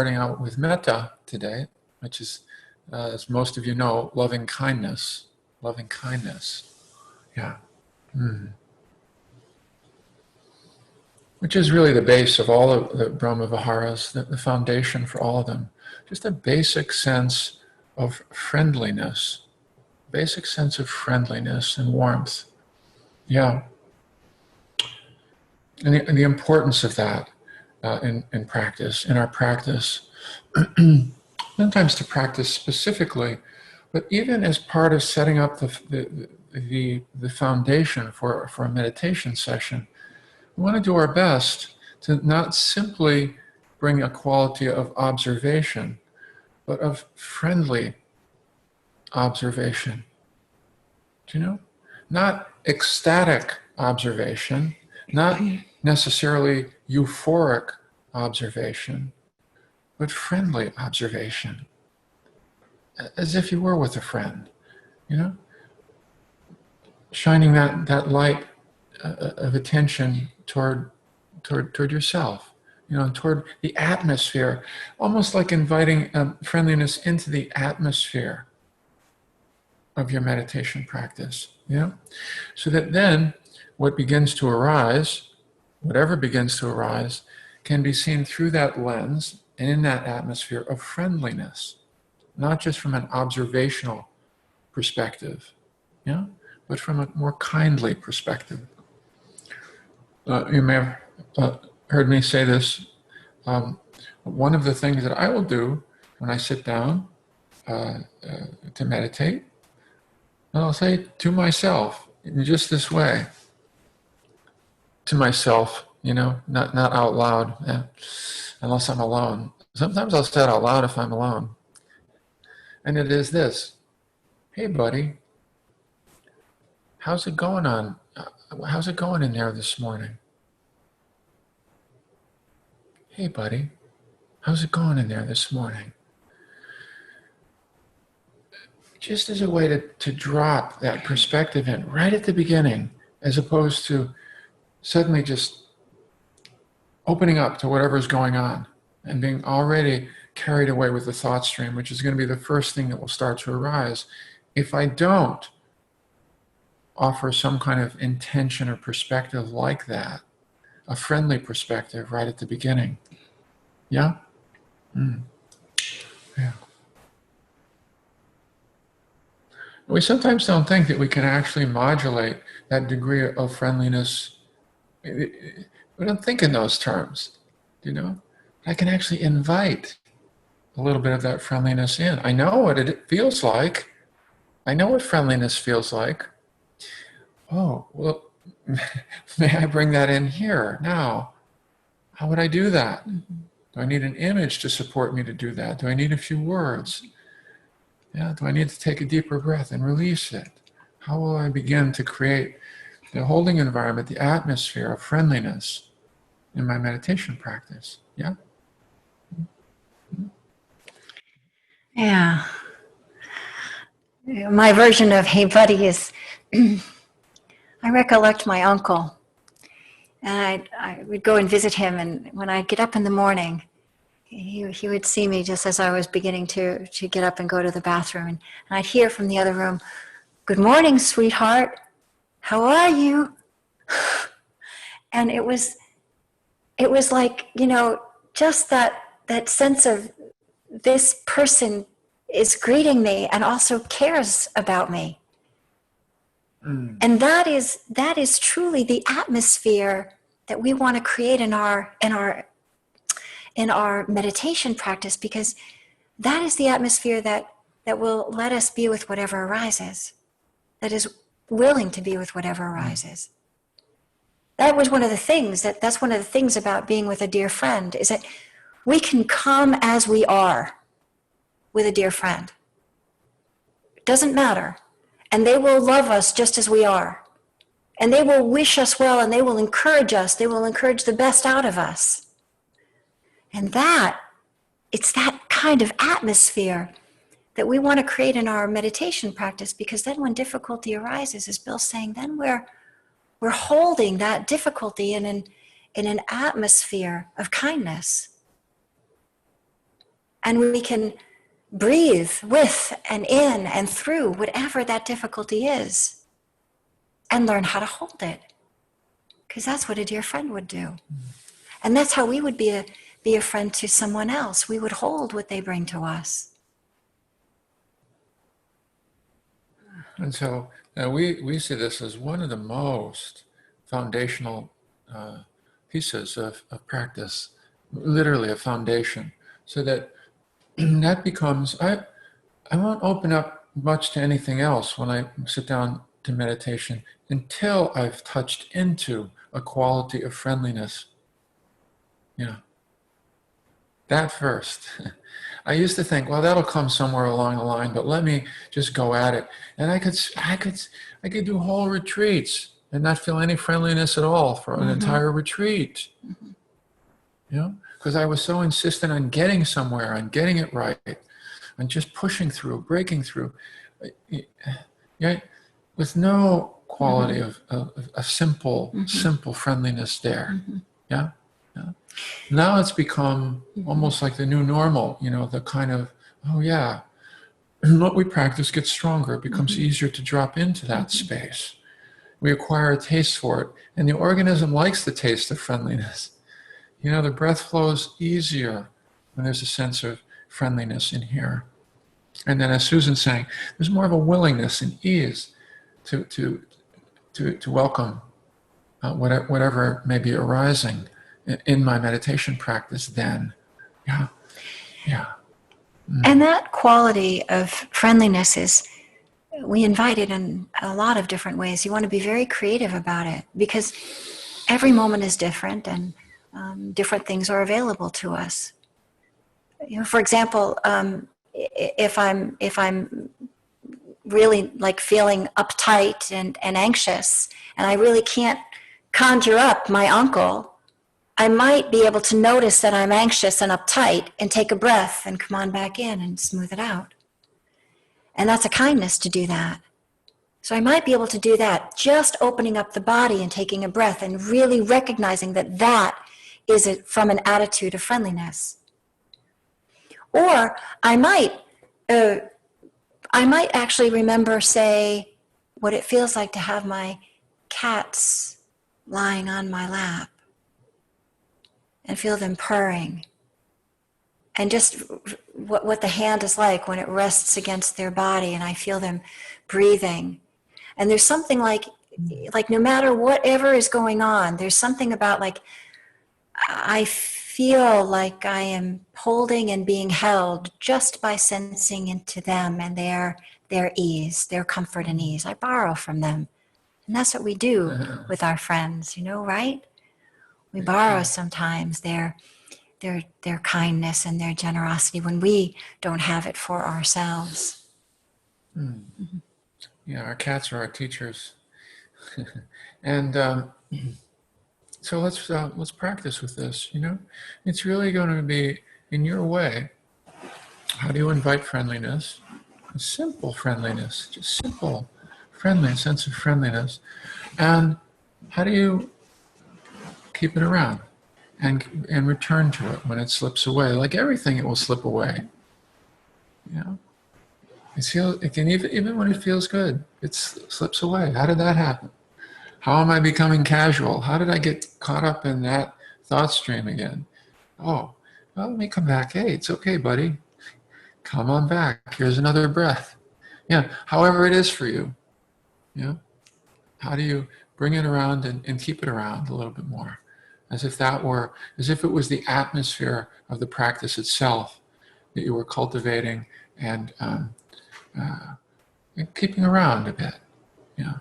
starting out with Metta today, which is, as most of you know, loving kindness. Loving kindness. Yeah. Which is really the base of all of the Brahma Viharas, the foundation for all of them. Just a basic sense of friendliness. Basic sense of friendliness and warmth. Yeah. And the importance of that in practice, in our practice. Sometimes to practice specifically, but even as part of setting up the foundation for a meditation session, we want to do our best to not simply bring a quality of observation, but of friendly observation. Do you know? Not ecstatic observation, not necessarily euphoric observation, but friendly observation. As if you were with a friend, you know? Shining that light of attention toward yourself, you know, toward the atmosphere, almost like inviting friendliness into the atmosphere of your meditation practice, you know? So that then what begins to arise, whatever begins to arise, can be seen through that lens and in that atmosphere of friendliness, not just from an observational perspective, you know, but from a more kindly perspective. You may have heard me say this. One of the things that I will do when I sit down to meditate, I'll say to myself in just this way. To myself, you know, not out loud, unless I'm alone. Sometimes I'll say it out loud if I'm alone. And it is this: hey, buddy, how's it going in there this morning? Hey, buddy, how's it going in there this morning? Just as a way to drop that perspective in right at the beginning, as opposed to suddenly just opening up to whatever's going on and being already carried away with the thought stream, which is going to be the first thing that will start to arise if I don't offer some kind of intention or perspective like that, a friendly perspective right at the beginning. Yeah? Yeah. We sometimes don't think that we can actually modulate that degree of friendliness. We don't think in those terms, you know? I can actually invite a little bit of that friendliness in. I know what it feels like. I know what friendliness feels like. Oh, well, may I bring that in here now? How would I do that? Do I need an image to support me to do that? Do I need a few words? Yeah, do I need to take a deeper breath and release it? How will I begin to create the holding environment, the atmosphere of friendliness in my meditation practice? Yeah? Yeah. My version of hey buddy is, I recollect my uncle. And I would go and visit him, and when I'd get up in the morning, he would see me just as I was beginning to get up and go to the bathroom. And I'd hear from the other room, "Good morning, sweetheart. How are you?" And it was like, you know, just that sense of this person is greeting me and also cares about me. And that is truly the atmosphere that we want to create in our meditation practice, because that is the atmosphere that will let us be with whatever arises, that is willing to be with whatever arises. That was one of the things that's one of the things about being with a dear friend, is that we can come as we are with a dear friend. It doesn't matter. And they will love us just as we are. And they will wish us well, and they will encourage us. They will encourage the best out of us. And it's that kind of atmosphere that we want to create in our meditation practice, because then when difficulty arises, as Bill's saying, then we're holding that difficulty in an atmosphere of kindness. And we can breathe with and in and through whatever that difficulty is and learn how to hold it. Because that's what a dear friend would do. And that's how we would be a friend to someone else. We would hold what they bring to us. And so we see this as one of the most foundational pieces of practice, literally a foundation, so that that becomes, I won't open up much to anything else when I sit down to meditation until I've touched into a quality of friendliness. Yeah. That first. I used to think, well, that'll come somewhere along the line, but let me just go at it. And I could do whole retreats and not feel any friendliness at all for an entire retreat. You know, because I was so insistent on getting somewhere, on getting it right, on just pushing through, breaking through, yeah, with no quality of simple friendliness there. Yeah. Now it's become almost like the new normal, you know, the kind of, oh yeah, what we practice gets stronger. It becomes easier to drop into that space. We acquire a taste for it, and the organism likes the taste of friendliness. You know, the breath flows easier when there's a sense of friendliness in here. And then, as Susan's saying, there's more of a willingness and ease to welcome whatever may be arising in my meditation practice then. Yeah. And that quality of friendliness is, we invite it in a lot of different ways. You want to be very creative about it, because every moment is different, and different things are available to us. You know, for example, if I'm really like feeling uptight and anxious, and I really can't conjure up my uncle, I might be able to notice that I'm anxious and uptight and take a breath and come on back in and smooth it out. And that's a kindness to do that. So I might be able to do that, just opening up the body and taking a breath and really recognizing that that is from an attitude of friendliness. Or I might actually remember, say, what it feels like to have my cats lying on my lap and feel them purring. And just what the hand is like when it rests against their body and I feel them breathing. And there's something like no matter whatever is going on, there's something about like, I feel like I am holding and being held just by sensing into them and their ease, their comfort and ease. I borrow from them. And that's what we do with our friends, you know, right? We borrow sometimes their kindness and their generosity when we don't have it for ourselves. Yeah, our cats are our teachers. And so let's practice with this, you know? It's really going to be in your way. How do you invite friendliness? A simple friendliness, just simple, friendly, sense of friendliness. And how do you keep it around and return to it when it slips away? Like everything, it will slip away. You know? It can even when it feels good, it slips away. How did that happen? How am I becoming casual? How did I get caught up in that thought stream again? Oh, well, let me come back. Hey, it's okay, buddy. Come on back. Here's another breath. Yeah, however it is for you. Yeah. How do you bring it around and keep it around a little bit more? As if it was the atmosphere of the practice itself that you were cultivating and keeping around a bit. Yeah.